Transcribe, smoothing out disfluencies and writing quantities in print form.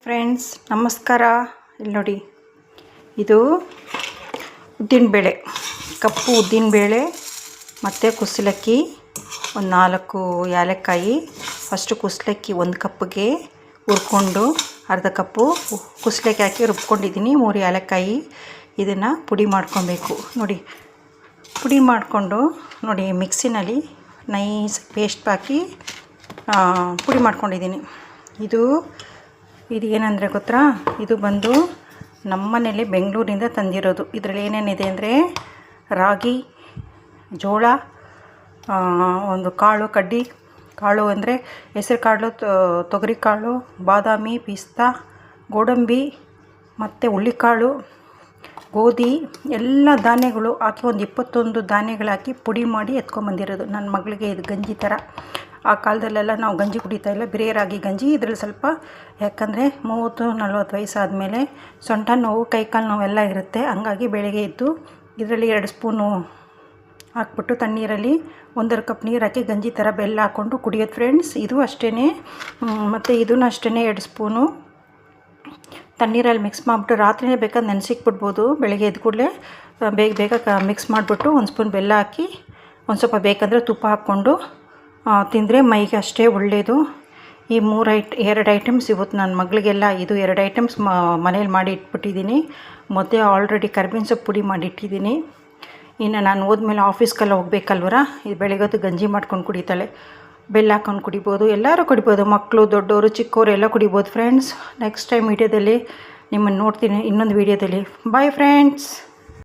Friends ನಮಸ್ಕಾರ. ಇಲ್ಲಿ ನೋಡಿ, ಇದು ಉದ್ದಿನಬೇಳೆ, ಕಪ್ಪು ಉದ್ದಿನಬೇಳೆ ಮತ್ತು ಕುಸಲಕ್ಕಿ, ಒಂದು 4 ಏಲಕ್ಕಾಯಿ. ಫಸ್ಟು ಕುಸಲಕ್ಕಿ 1 ಕಪ್ಪಿಗೆ ಹುರ್ಕೊಂಡು ಅರ್ಧ ಕಪ್ಪು ಕುಸಲಕ್ಕಿ ಹಾಕಿ ರುಬ್ಕೊಂಡಿದ್ದೀನಿ. 3 ಏಲಕ್ಕಾಯಿ. ಇದನ್ನು ಪುಡಿ ಮಾಡ್ಕೊಬೇಕು. ನೋಡಿ, ಪುಡಿ ಮಾಡಿಕೊಂಡು ನೋಡಿ ಮಿಕ್ಸಿನಲ್ಲಿ ನೈಸ್ ಪೇಸ್ಟ್ ಹಾಕಿ ಪುಡಿ ಮಾಡ್ಕೊಂಡಿದ್ದೀನಿ. ಇದು ಏನಂದರೆ ಗೊತ್ತಾ, ಇದು ಬಂದು ನಮ್ಮ ಮನೇಲಿ ಬೆಂಗಳೂರಿಂದ ತಂದಿರೋದು. ಇದರಲ್ಲಿ ಏನೇನಿದೆ ಅಂದರೆ ರಾಗಿ, ಜೋಳ, ಒಂದು ಕಾಳು, ಕಡ್ಡಿ ಕಾಳು ಅಂದರೆ ಹೆಸರು ಕಾಳು, ತೊಗರಿ ಕಾಳು, ಬಾದಾಮಿ, ಪಿಸ್ತಾ, ಗೋಡಂಬಿ ಮತ್ತು ಹುಳ್ಳಿಕಾಳು, ಗೋಧಿ, ಎಲ್ಲ ಧಾನ್ಯಗಳು ಹಾಕಿ ಒಂದು 21 ಧಾನ್ಯಗಳು ಹಾಕಿ ಪುಡಿ ಮಾಡಿ ಎತ್ಕೊಂಬಂದಿರೋದು. ನನ್ನ ಮಗಳಿಗೆ ಇದು ಗಂಜಿ ಥರ. ಆ ಕಾಲದಲ್ಲೆಲ್ಲ ನಾವು ಗಂಜಿ ಕುಡಿತಾಯಿಲ್ಲ, ಬಿರೇ ರಾಗಿ ಗಂಜಿ. ಇದರಲ್ಲಿ ಸ್ವಲ್ಪ, ಯಾಕಂದರೆ 30-40 ವಯಸ್ಸಾದಮೇಲೆ ಸೊಂಟ ನೋವು, ಕೈಕಾಲು ನೋವೆಲ್ಲ ಇರುತ್ತೆ. ಹಂಗಾಗಿ ಬೆಳಗ್ಗೆ ಎದ್ದು ಇದರಲ್ಲಿ 2 ಸ್ಪೂನು ಹಾಕ್ಬಿಟ್ಟು ತಣ್ಣೀರಲ್ಲಿ 1.5 ಕಪ್ ನೀರು ಹಾಕಿ ಗಂಜಿ ಥರ ಬೆಲ್ಲ ಹಾಕ್ಕೊಂಡು ಕುಡಿಯೋದು ಫ್ರೆಂಡ್ಸ್. ಇದು ಅಷ್ಟೇ. ಮತ್ತು ಇದನ್ನು ಅಷ್ಟೇ 2 ಸ್ಪೂನು ತಣ್ಣೀರಲ್ಲಿ ಮಿಕ್ಸ್ ಮಾಡಿಬಿಟ್ಟು ರಾತ್ರಿಯೇ ಬೇಕಾದ್ರೆ ನೆನೆಸಿಕ್ಬಿಡ್ಬೋದು. ಬೆಳಗ್ಗೆ ಎದ್ದು ಕೂಡಲೇ ಬೇಗ ಮಿಕ್ಸ್ ಮಾಡಿಬಿಟ್ಟು 1 ಸ್ಪೂನ್ ಬೆಲ್ಲ ಹಾಕಿ ಒಂದು ಸ್ವಲ್ಪ ಬೇಕಂದರೆ ತುಪ್ಪ ಹಾಕ್ಕೊಂಡು ತಿಂದರೆ ಮೈಗೆ ಅಷ್ಟೇ ಒಳ್ಳೆಯದು. ಈ 2 ಐಟಮ್ಸ್ ಇವತ್ತು ನನ್ನ ಮಗಳಿಗೆಲ್ಲ ಇದು 2 ಐಟಮ್ಸ್ ಮನೇಲಿ ಮಾಡಿ ಇಟ್ಬಿಟ್ಟಿದ್ದೀನಿ. ಮೊದಲೇ ಆಲ್ರೆಡಿ ಕರ್ಬೇವಿನ ಸೊಪ್ಪು ಪುಡಿ ಮಾಡಿ ಇಟ್ಟಿದ್ದೀನಿ. ಇನ್ನು ನಾನು ಹೋದ್ಮೇಲೆ ಆಫೀಸ್ಗೆಲ್ಲ ಹೋಗ್ಬೇಕಲ್ವರ, ಇದು ಬೆಳಗ್ಗೆ ಗಂಜಿ ಮಾಡ್ಕೊಂಡು ಕುಡಿತಾಳೆ. ಬೆಲ್ಲ ಹಾಕ್ಕೊಂಡು ಕುಡಿಬೋದು, ಎಲ್ಲರೂ ಕುಡಿಬೋದು, ಮಕ್ಕಳು, ದೊಡ್ಡವರು, ಚಿಕ್ಕವರು ಎಲ್ಲ ಕುಡಿಬೋದು ಫ್ರೆಂಡ್ಸ್. ನೆಕ್ಸ್ಟ್ ಟೈಮ್ ವೀಡಿಯೋದಲ್ಲಿ ನಿಮ್ಮನ್ನು ನೋಡ್ತೀನಿ, ಇನ್ನೊಂದು ವೀಡಿಯೋದಲ್ಲಿ. Bye friends.